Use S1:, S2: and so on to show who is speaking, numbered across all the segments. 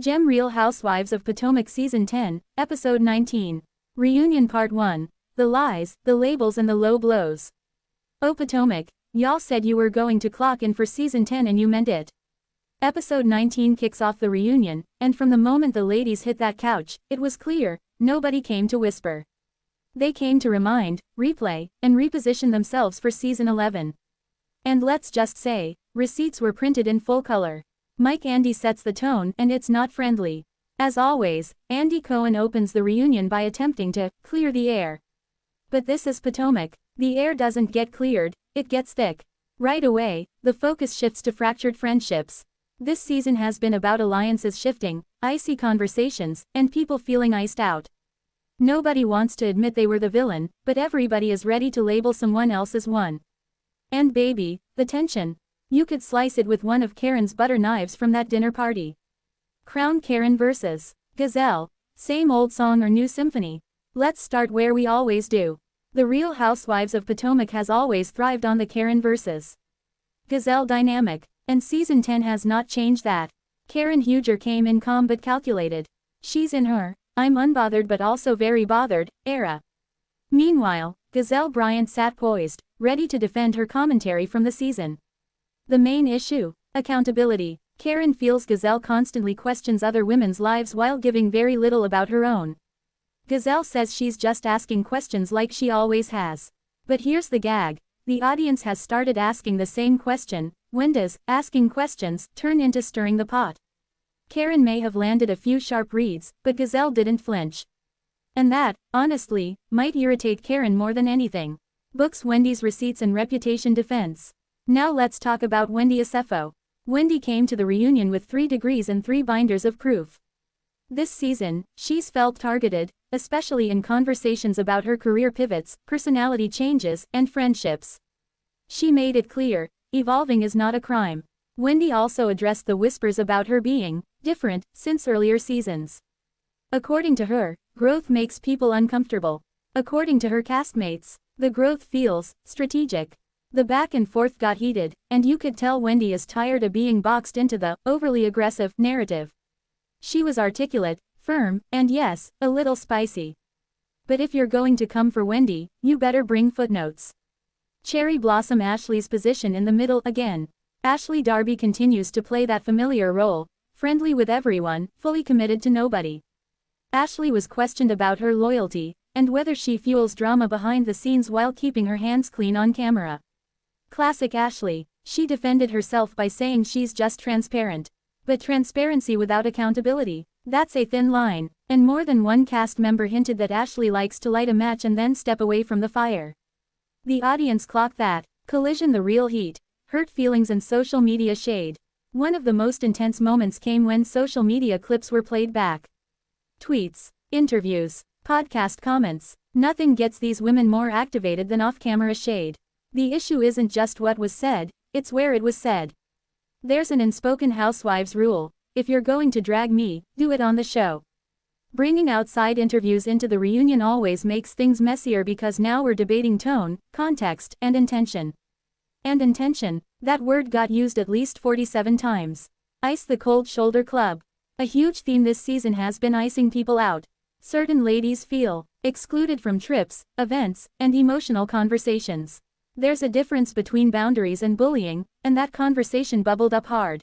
S1: Gem Real Housewives of Potomac Season 10, Episode 19. Reunion Part 1. The lies, the labels and the low blows. Oh Potomac, y'all said you were going to clock in for Season 10 and you meant it. Episode 19 kicks off the reunion, and from the moment the ladies hit that couch, it was clear, nobody came to whisper. They came to remind, replay, and reposition themselves for Season 11. And let's just say, receipts were printed in full color. Mike Andy sets the tone, and it's not friendly. As always, Andy Cohen opens the reunion by attempting to clear the air. But this is Potomac. The air doesn't get cleared, it gets thick. Right away, the focus shifts to fractured friendships. This season has been about alliances shifting, icy conversations, and people feeling iced out. Nobody wants to admit they were the villain, but everybody is ready to label someone else as one. And baby, the tension. You could slice it with one of Karen's butter knives from that dinner party. Crown Karen versus Gazelle. Same old song or new symphony? Let's start where we always do. The Real Housewives of Potomac has always thrived on the Karen versus Gazelle dynamic, and Season 10 has not changed that. Karen Huger came in calm but calculated. She's in her, I'm unbothered but also very bothered, era. Meanwhile, Gazelle Bryant sat poised, ready to defend her commentary from the season. The main issue? Accountability. Karen feels Gazelle constantly questions other women's lives while giving very little about her own. Gazelle says she's just asking questions like she always has. But here's the gag. The audience has started asking the same question. When does asking questions turn into stirring the pot? Karen may have landed a few sharp reads, but Gazelle didn't flinch. And that, honestly, might irritate Karen more than anything. Books Wendy's receipts and reputation defense. Now let's talk about Wendy Asefo. Wendy came to the reunion with 3 degrees and 3 binders of proof. This season, she's felt targeted, especially in conversations about her career pivots, personality changes, and friendships. She made it clear, evolving is not a crime. Wendy also addressed the whispers about her being different since earlier seasons. According to her, growth makes people uncomfortable. According to her castmates, the growth feels strategic. The back and forth got heated, and you could tell Wendy is tired of being boxed into the overly aggressive narrative. She was articulate, firm, and yes, a little spicy. But if you're going to come for Wendy, you better bring footnotes. Cherry Blossom Ashley's position in the middle again. Ashley Darby continues to play that familiar role, friendly with everyone, fully committed to nobody. Ashley was questioned about her loyalty, and whether she fuels drama behind the scenes while keeping her hands clean on camera. Classic Ashley. She defended herself by saying she's just transparent. But transparency without accountability, that's a thin line, and more than one cast member hinted that Ashley likes to light a match and then step away from the fire. The audience clocked that. Collision, the real heat, hurt feelings and social media shade. One of the most intense moments came when social media clips were played back. Tweets, interviews, podcast comments. Nothing gets these women more activated than off-camera shade. The issue isn't just what was said, it's where it was said. There's an unspoken housewives rule: if you're going to drag me, do it on the show. Bringing outside interviews into the reunion always makes things messier because now we're debating tone, context, and intention. And intention, that word got used at least 47 times. Ice the cold shoulder club. A huge theme this season has been icing people out. Certain ladies feel excluded from trips, events, and emotional conversations. There's a difference between boundaries and bullying, and that conversation bubbled up hard.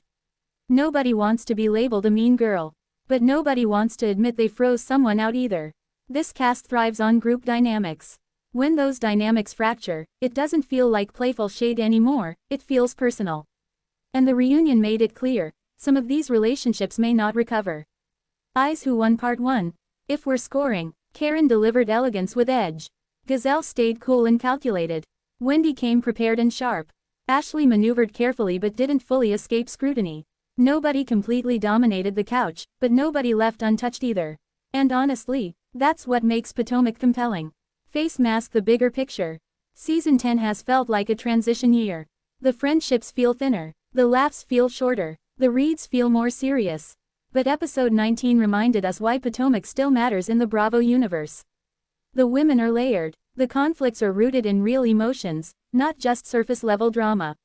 S1: Nobody wants to be labeled a mean girl. But nobody wants to admit they froze someone out either. This cast thrives on group dynamics. When those dynamics fracture, it doesn't feel like playful shade anymore, it feels personal. And the reunion made it clear, some of these relationships may not recover. Eyes Who Won Part 1. If we're scoring, Karen delivered elegance with edge. Gazelle stayed cool and calculated. Wendy came prepared and sharp. Ashley maneuvered carefully but didn't fully escape scrutiny. Nobody completely dominated the couch, but nobody left untouched either. And honestly, that's what makes Potomac compelling. Face mask the bigger picture. Season 10 has felt like a transition year. The friendships feel thinner. The laughs feel shorter. The reads feel more serious. But episode 19 reminded us why Potomac still matters in the Bravo universe. The women are layered. The conflicts are rooted in real emotions, not just surface-level drama.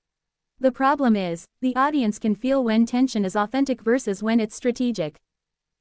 S1: The problem is, the audience can feel when tension is authentic versus when it's strategic.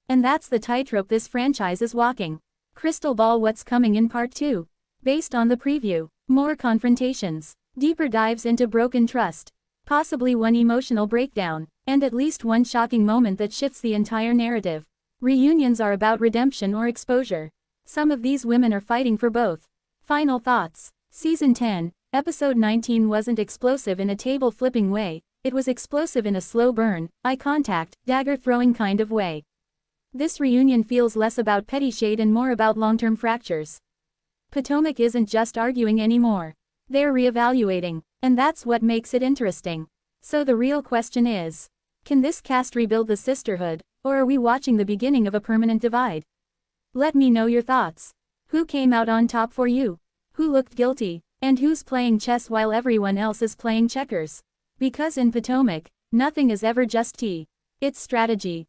S1: And that's the tightrope this franchise is walking. Crystal ball, what's coming in part 2? Based on the preview, more confrontations, deeper dives into broken trust, possibly one emotional breakdown, and at least one shocking moment that shifts the entire narrative. Reunions are about redemption or exposure. Some of these women are fighting for both. Final thoughts. Season 10, Episode 19 wasn't explosive in a table-flipping way, it was explosive in a slow burn, eye contact, dagger-throwing kind of way. This reunion feels less about petty shade and more about long-term fractures. Potomac isn't just arguing anymore. They're reevaluating, and that's what makes it interesting. So the real question is, can this cast rebuild the sisterhood, or are we watching the beginning of a permanent divide? Let me know your thoughts. Who came out on top for you? Who looked guilty? And who's playing chess while everyone else is playing checkers? Because in Potomac, nothing is ever just tea. It's strategy.